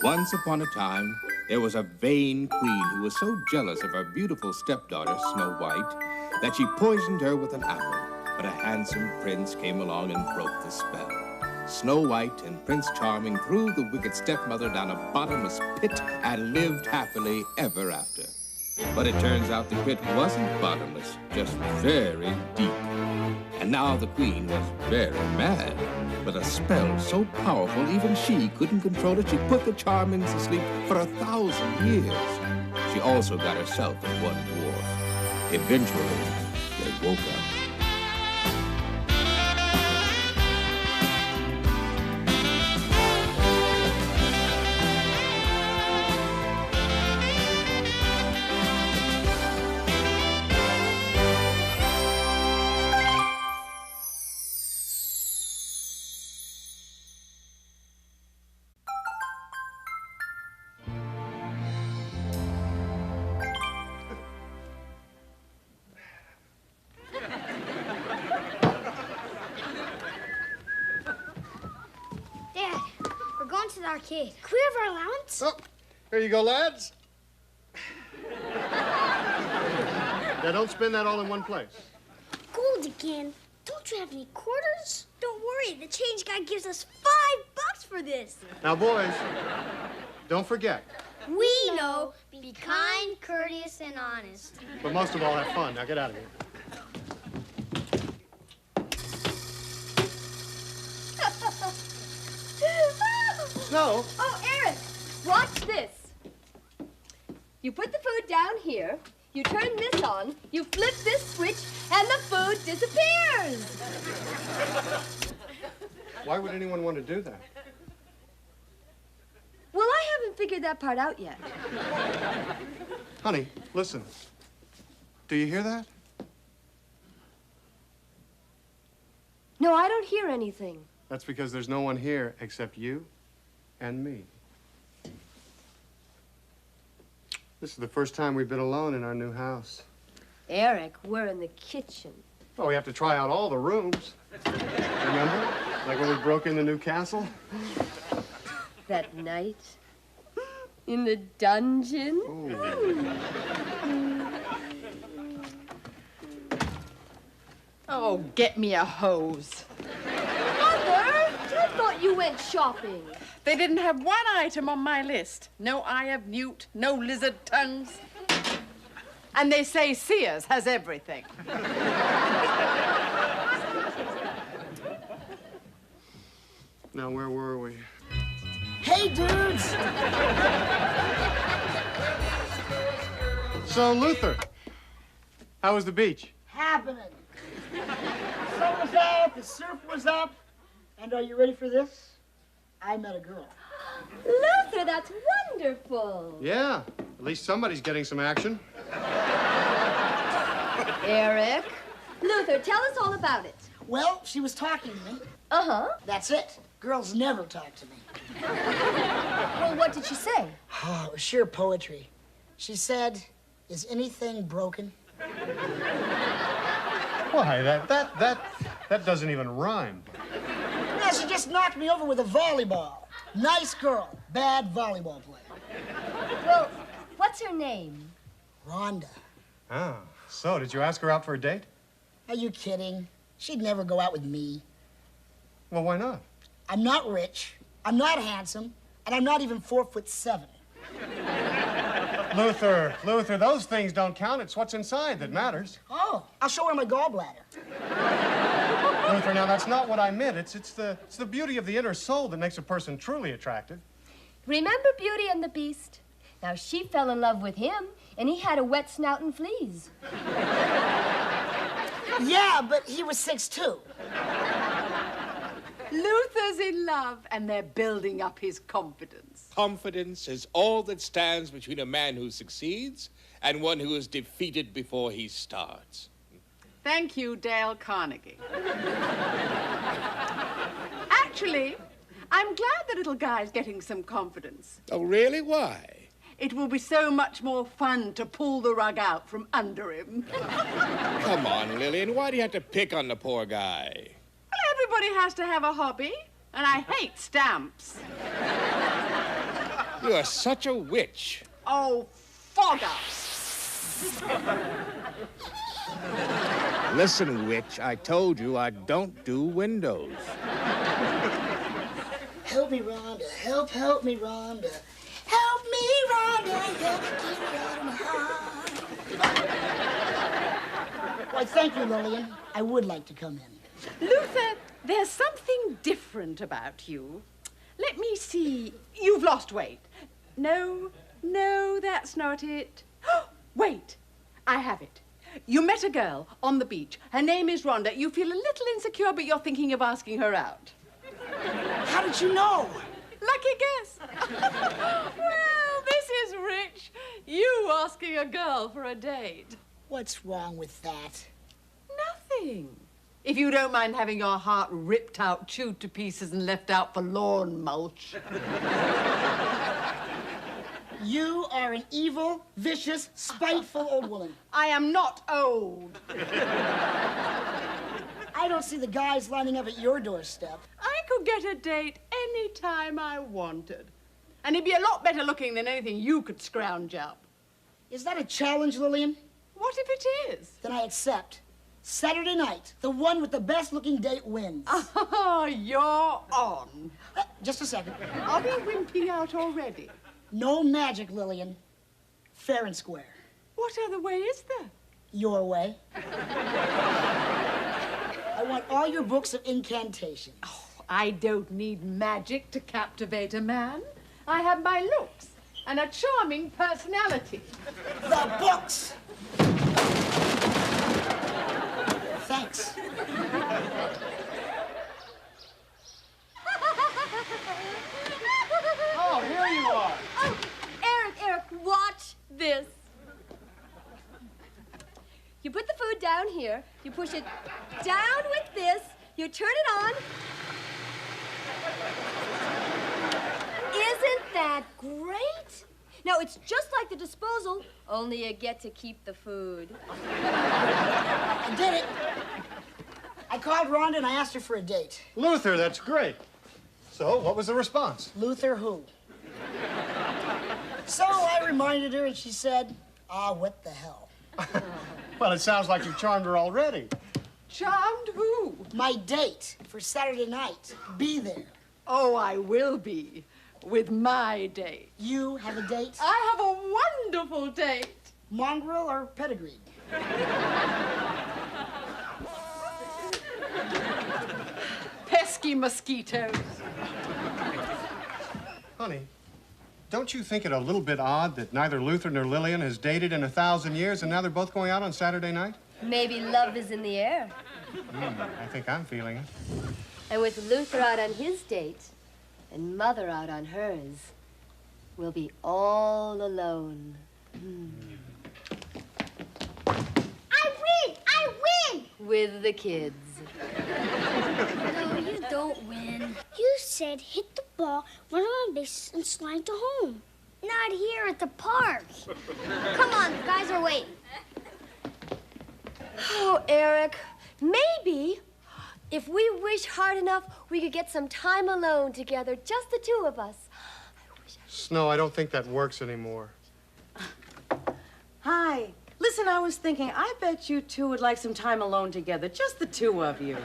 Once upon a time, there was a vain queen who was so jealous of her beautiful stepdaughter, Snow White, that she poisoned her with an apple. But a handsome prince came along and broke the spell. Snow White and Prince Charming threw the wicked stepmother down a bottomless pit and lived happily ever after. But it turns out the pit wasn't bottomless, just very deep. And now the queen was very mad. With a spell so powerful, even she couldn't control it. She put the Charmings to sleep for 1,000 years. She also got herself and one dwarf. Eventually, they woke up. To the arcade. Can we have our allowance? Oh, here you go, lads. Now, don't spend that all in one place. Gold again. Don't you have any quarters? Don't worry, the change guy gives us $5 for this. Now, boys, don't forget. We know. Be kind, courteous, and honest. But most of all, have fun. Now, get out of here. No. Oh, Eric, watch this. You put the food down here, you turn this on, you flip this switch, and the food disappears. Why would anyone want to do that? Well, I haven't figured that part out yet. Honey, listen. Do you hear that? No, I don't hear anything. That's because there's no one here except you and me. This is the first time we've been alone in our new house. Eric, we're in the kitchen. Oh, we have to try out all the rooms. Remember? Like when we broke in the new castle? That night in the dungeon. Oh, get me a hose. Mother, I thought you went shopping. They didn't have one item on my list. No eye of newt, no lizard tongues. And they say Sears has everything. Now, where were we? Hey, dudes! So, Luther, how was the beach? Happening. The sun was out, the surf was up, and are you ready for this? I met a girl. Luther, that's wonderful. Yeah, at least somebody's getting some action. Eric, Luther, tell us all about it. Well, she was talking to me. Uh-huh. That's it. Girls never talk to me. Well, what did she say? Oh, it was sheer poetry. She said, "Is anything broken?" Why, that doesn't even rhime. Yeah, she just knocked me over with a volleyball. Nice girl, bad volleyball player. Well, what's her name? Rhonda. Oh, so did you ask her out for a date? Are you kidding? She'd never go out with me. Well, why not? I'm not rich, I'm not handsome, and I'm not even 4'7". Luther, those things don't count. It's what's inside that matters. Oh, I'll show her my gallbladder. Luther, now that's not what I meant. It's the beauty of the inner soul that makes a person truly attractive. Remember Beauty and the Beast? Now, she fell in love with him, and he had a wet snout and fleas. Yeah, but he was 6'2". Luther's in love, and they're building up his confidence. Confidence is all that stands between a man who succeeds and one who is defeated before he starts. Thank you, Dale Carnegie. Actually, I'm glad the little guy's getting some confidence. Oh, really? Why? It will be so much more fun to pull the rug out from under him. Come on, Lillian. Why do you have to pick on the poor guy? Well, everybody has to have a hobby, and I hate stamps. You are such a witch. Oh, fodder. Listen, witch, I told you I don't do windows. Help me, Rhonda. Help me, Rhonda. Help me, Rhonda. Help me get out of my heart. Why, thank you, Lillian. I would like to come in. Luther, there's something different about you. Let me see. You've lost weight. No, that's not it. Wait, I have it. You met a girl on the beach. Her name is Rhonda. You feel a little insecure, but you're thinking of asking her out. How did you know? Lucky guess. Well, this is rich. You asking a girl for a date. What's wrong with that? Nothing. If you don't mind having your heart ripped out, chewed to pieces, and left out for lawn mulch. You are an evil, vicious, spiteful old woman. I am not old. I don't see the guys lining up at your doorstep. I could get a date any time I wanted. And he'd be a lot better looking than anything you could scrounge up. Is that a challenge, Lillian? What if it is? Then I accept. Saturday night, the one with the best-looking date wins. Oh, you're on. Just a second. Are we wimping out already? No magic, Lillian. Fair and square. What other way is there? Your way. I want all your books of incantation. Oh, I don't need magic to captivate a man. I have my looks and a charming personality. The books! Thanks. Oh, here you are. Oh, Eric, watch this. You put the food down here, you push it down with this, you turn it on. Isn't that great? Now, it's just like the disposal, only you get to keep the food. I did it. I called Rhonda and I asked her for a date. Luther, that's great. So, what was the response? Luther who? So I reminded her and she said, what the hell? Well, it sounds like you've charmed her already. Charmed who? My date for Saturday night. Be there. Oh, I will be. With my date. You have a date? I have a wonderful date. Mongrel or pedigreed? Pesky mosquitoes. Honey, don't you think it a little bit odd that neither Luther nor Lillian has dated in 1,000 years and now they're both going out on Saturday night? Maybe love is in the air. I think I'm feeling it. And with Luther out on his date and Mother out on hers, we'll be all alone. I win! With the kids. No, you don't win. You said hit the ball, run around base, and slide to home. Not here at the park. Come on, the guys are waiting. Oh, Eric, maybe if we wish hard enough, we could get some time alone together, just the two of us. Snow, I don't think that works anymore. Hi. Listen, I was thinking, I bet you two would like some time alone together, just the two of you.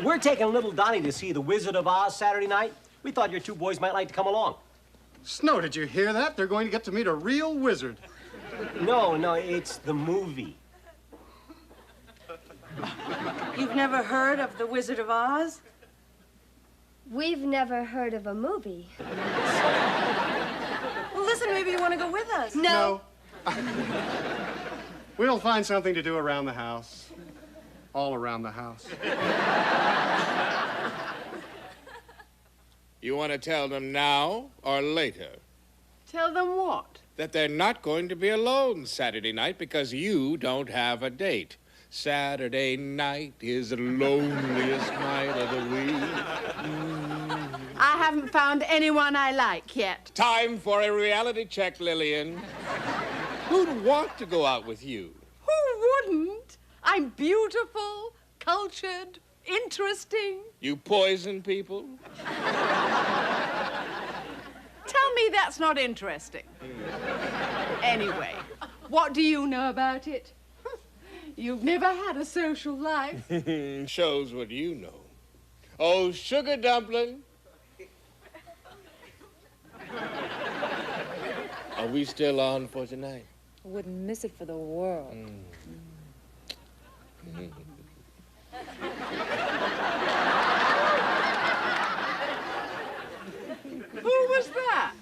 We're taking little Donnie to see The Wizard of Oz Saturday night. We thought your two boys might like to come along. Snow, did you hear that? They're going to get to meet a real wizard. No, it's the movie. You've never heard of The Wizard of Oz? We've never heard of a movie. Well, listen, maybe you want to go with us. No. We'll find something to do around the house. All around the house. You want to tell them now or later? Tell them what? That they're not going to be alone Saturday night because you don't have a date. Saturday night is the loneliest night of the week. I haven't found anyone I like yet. Time for a reality check, Lillian. Who'd want to go out with you? Who wouldn't? I'm beautiful, cultured, interesting. You poison people? me that's not interesting. Anyway, what do you know about it? You've never had a social life. Shows what you know. Oh, sugar dumpling. Are we still on for tonight? I wouldn't miss it for the world. Who was that?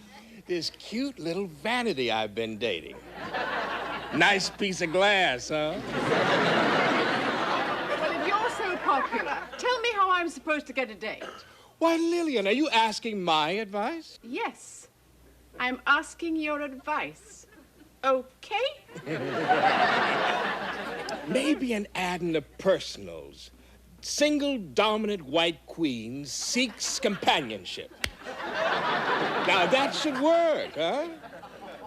This cute little vanity I've been dating. Nice piece of glass, huh? Well, if you're so popular, tell me how I'm supposed to get a date. Why, Lillian, are you asking my advice? Yes, I'm asking your advice. Okay? Maybe an ad in the personals. Single dominant white queen seeks companionship. Now that should work, huh?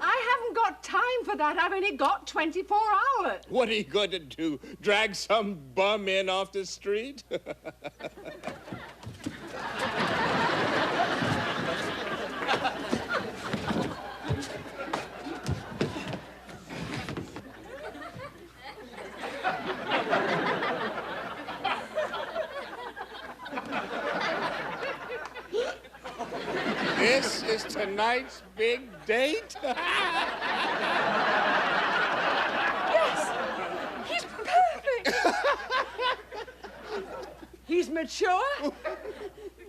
I haven't got time for that. I've only got 24 hours. What are you going to do? Drag some bum in off the street? This is tonight's big date? Yes, he's perfect. He's mature.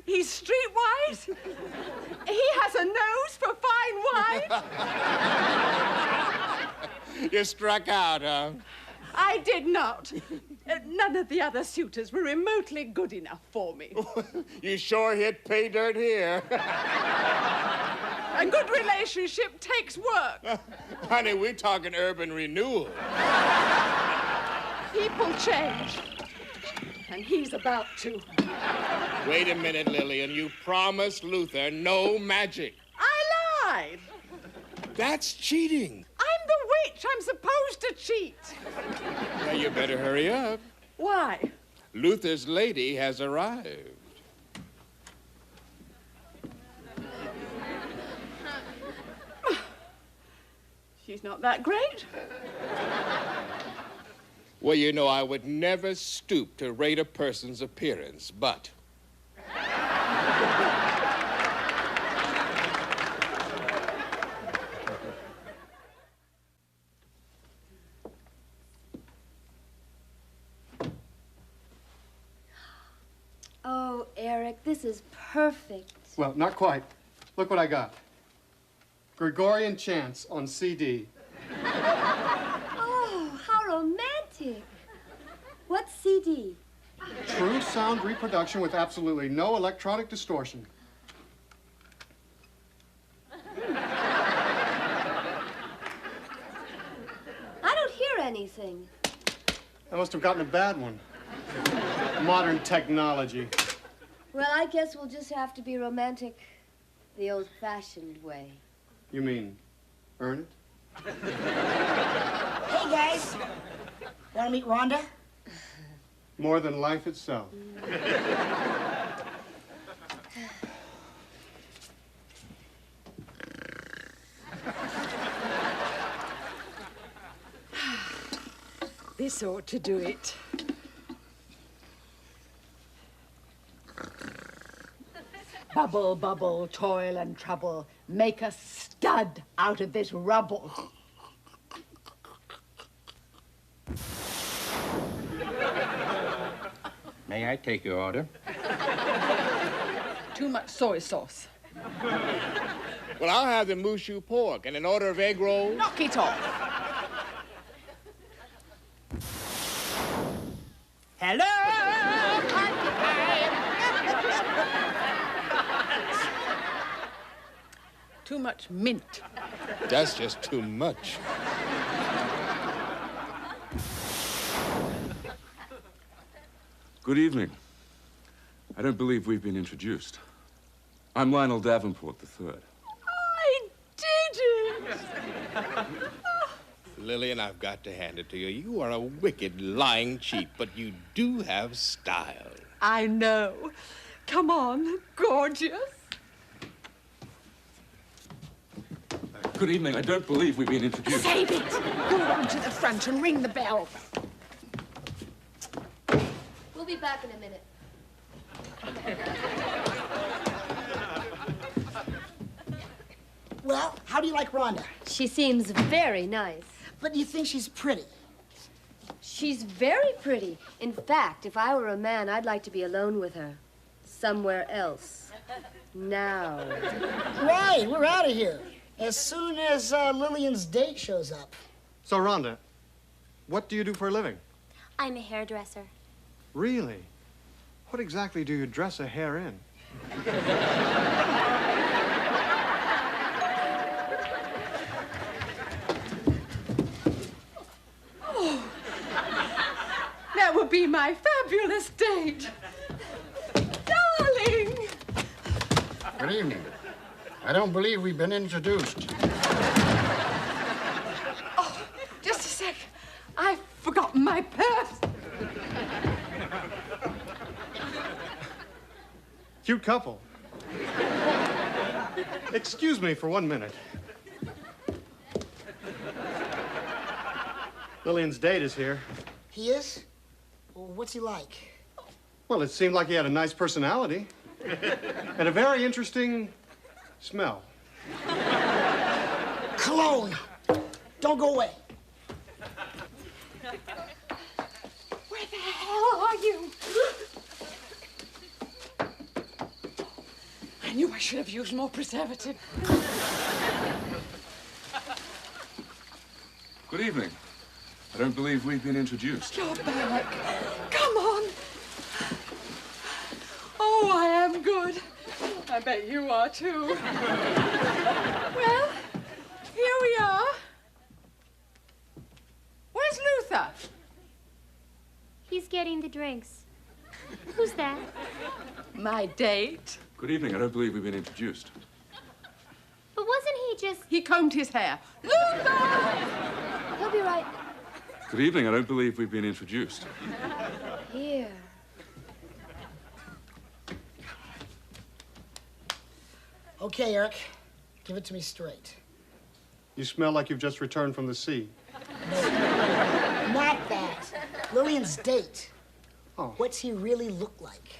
He's streetwise. He has a nose for fine wine. You struck out, huh? I did not. None of the other suitors were remotely good enough for me. You sure hit pay dirt here. A good relationship takes work. Honey, we're talking urban renewal. People change. And he's about to. Wait a minute, Lillian. You promised Luther no magic. I lied. That's cheating. I'm the witch. I'm supposed to cheat. Now, you better hurry up. Why? Luther's lady has arrived. She's not that great. Well, you know, I would never stoop to rate a person's appearance, but... Oh, Eric, this is perfect. Well, not quite. Look what I got. Gregorian chants on CD. Oh, how romantic. What's CD? True sound reproduction with absolutely no electronic distortion. I don't hear anything. I must have gotten a bad one. Modern technology. Well, I guess we'll just have to be romantic the old-fashioned way. You mean, earn it? Hey, guys. Want to meet Rhonda? More than life itself. This ought to do it. Bubble, bubble, toil and trouble. Make a stud out of this rubble. May I take your order? Too much soy sauce. Well, I'll have the mooshu pork and an order of egg rolls. Knock it off. Hello? Too much mint. That's just too much. Good evening. I don't believe we've been introduced. I'm Lionel Davenport III. I did it! Lillian, I've got to hand it to you. You are a wicked, lying cheat, but you do have style. I know. Come on, gorgeous. Good evening. I don't believe we've been introduced. Save it! Go on to the front and ring the bell. We'll be back in a minute. Well, how do you like Rhonda? She seems very nice. But do you think she's pretty? She's very pretty. In fact, if I were a man, I'd like to be alone with her. Somewhere else. Now. Right, we're out of here. As soon as Lillian's date shows up. So, Rhonda, what do you do for a living? I'm a hairdresser. Really? What exactly do you dress a hair in? That would be my fabulous date. Darling! Good evening. I don't believe we've been introduced. Oh, just a sec. I've forgotten my purse. Cute couple. Excuse me for 1 minute. Lillian's date is here. He is? Well, what's he like? Well, it seemed like he had a nice personality. And a very interesting smell. Cologne! Don't go away. Where the hell are you? I knew I should have used more preservative. Good evening. I don't believe we've been introduced. You're back. Come on. Oh, I am good. I bet you are, too. Well, here we are. Where's Luther? He's getting the drinks. Who's that? My date. Good evening. I don't believe we've been introduced. But wasn't he just... He combed his hair. Luther! He'll be right Good evening. I don't believe we've been introduced. here. Okay, Eric. Give it to me straight. You smell like you've just returned from the sea. Not that. Lillian's date. Oh. What's he really look like?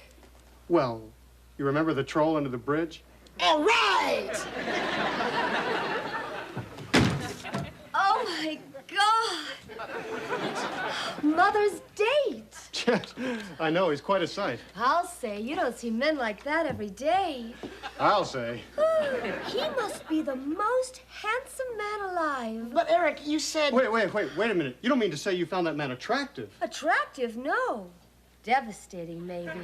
Well, you remember the troll under the bridge? All right! Oh, my God. Mother's date. Yes, I know, he's quite a sight. I'll say, you don't see men like that every day. I'll say. He must be the most handsome man alive. But, Eric, you said... Wait a minute. You don't mean to say you found that man attractive? Attractive? No. Devastating, maybe.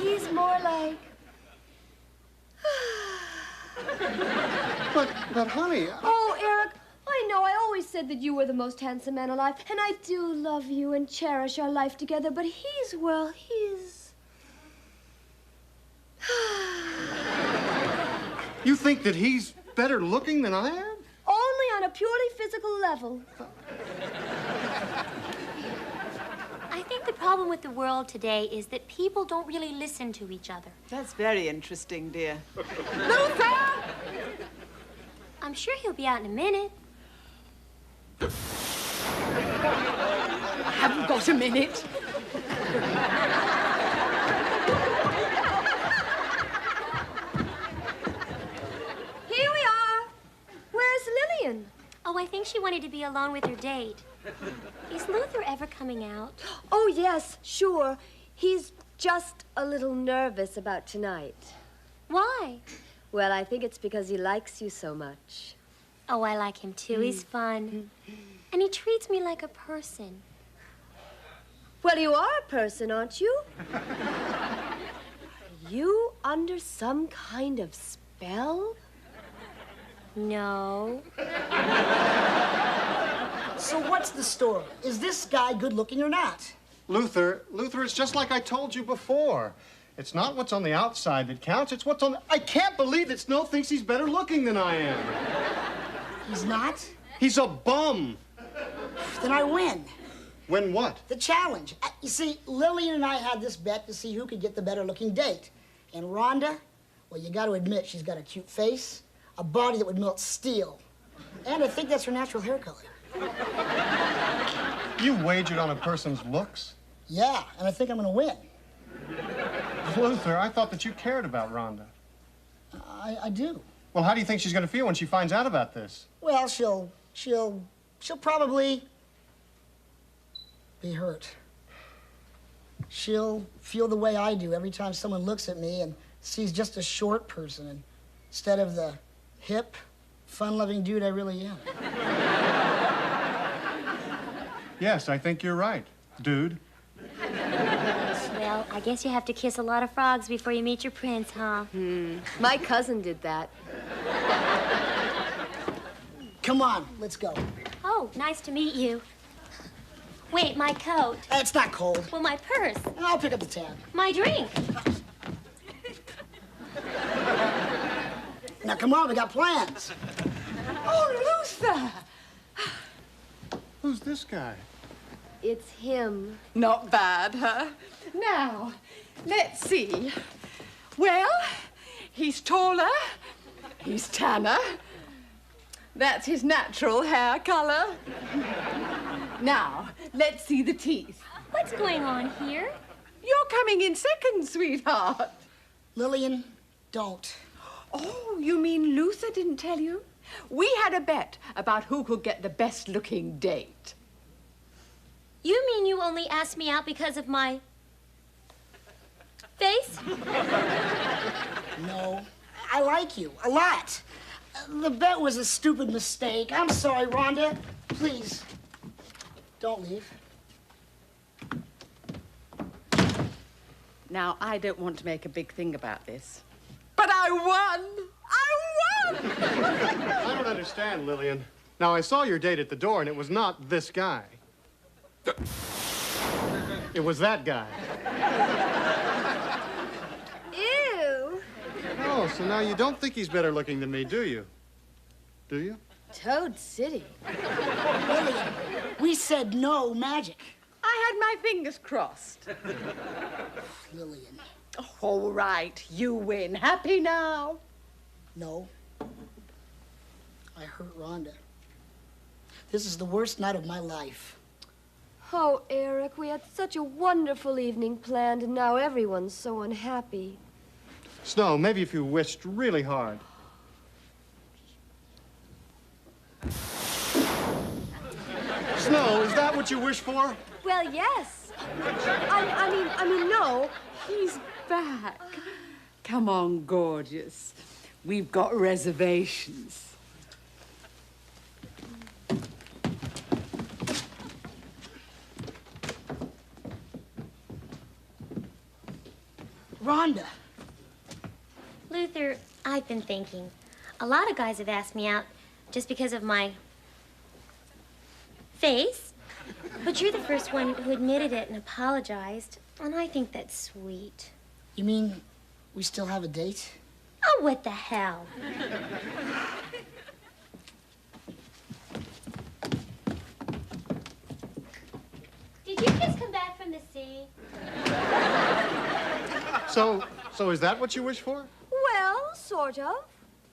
He's more like... But honey... Oh, Eric, I know I always said that you were the most handsome man alive, and I do love you and cherish our life together, but he's, well, he's... You think that he's better looking than I am? Only on a purely physical level. I think the problem with the world today is that people don't really listen to each other. That's very interesting, dear. Luther! I'm sure he'll be out in a minute. I haven't got a minute. Here we are. Where's Lillian? Oh, I think she wanted to be alone with her date. Is Luther ever coming out? Oh, yes, sure. He's just a little nervous about tonight. Why? Well, I think it's because he likes you so much. Oh, I like him too. He's fun. And he treats me like a person. Well, you are a person, aren't you? Are you under some kind of spell? No. So what's the story? Is this guy good looking or not? Luther, it's just like I told you before. It's not what's on the outside that counts, it's what's on the... I can't believe that Snow thinks he's better looking than I am. He's not? He's a bum. Then I win. Win what? The challenge. You see, Lillian and I had this bet to see who could get the better looking date. And Rhonda, well, you got to admit she's got a cute face, a body that would melt steel. And I think that's her natural hair color. You wagered on a person's looks? Yeah, and I think I'm gonna win. Luther, I thought that you cared about Rhonda. I do. Well, how do you think she's gonna feel when she finds out about this? Well, she'll probably be hurt. She'll feel the way I do every time someone looks at me and sees just a short person instead of the hip, fun-loving dude I really am. Yes, I think you're right, dude. Well, I guess you have to kiss a lot of frogs before you meet your prince, huh? My cousin did that. Come on, let's go. Oh, nice to meet you. Wait, my coat. It's not cold. Well, my purse. I'll pick up the tab. My drink. Now, come on, we got plans. Oh, Luther! Who's this guy? It's him. Not bad, huh? Now, let's see. Well, he's taller, he's tanner. That's his natural hair color. Now, let's see the teeth. What's going on here? You're coming in second, sweetheart. Lillian, don't. Oh, you mean Luther didn't tell you? We had a bet about who could get the best-looking date. You mean you only asked me out because of my face? No, I like you a lot. The bet was a stupid mistake. I'm sorry, Rhonda. Please, don't leave. Now, I don't want to make a big thing about this, but I won! I won! I don't understand, Lillian. Now, I saw your date at the door, and it was not this guy. It was that guy. Ew. Oh, so now you don't think he's better looking than me, do you? Do you? Toad City. Lillian, we said no magic. I had my fingers crossed. Lillian. All right, you win. Happy now? No. I hurt Rhonda. This is the worst night of my life. Oh, Eric, we had such a wonderful evening planned, and now everyone's so unhappy. Snow, maybe if you wished really hard. Snow, is that what you wish for? Well, yes. I mean, no. He's back. Come on, gorgeous. We've got reservations. Rhonda. Luther, I've been thinking. A lot of guys have asked me out just because of my face. But you're the first one who admitted it and apologized. And I think that's sweet. You mean we still have a date? Oh, what the hell? Did you just come back from the sea? So is that what you wish for? Well, sort of.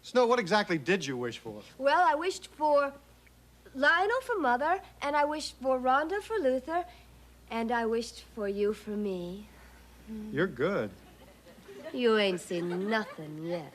Snow, what exactly did you wish for? Well, I wished for Lionel for Mother, and I wished for Rhonda for Luther, and I wished for you for me. You're good. You ain't seen nothing yet.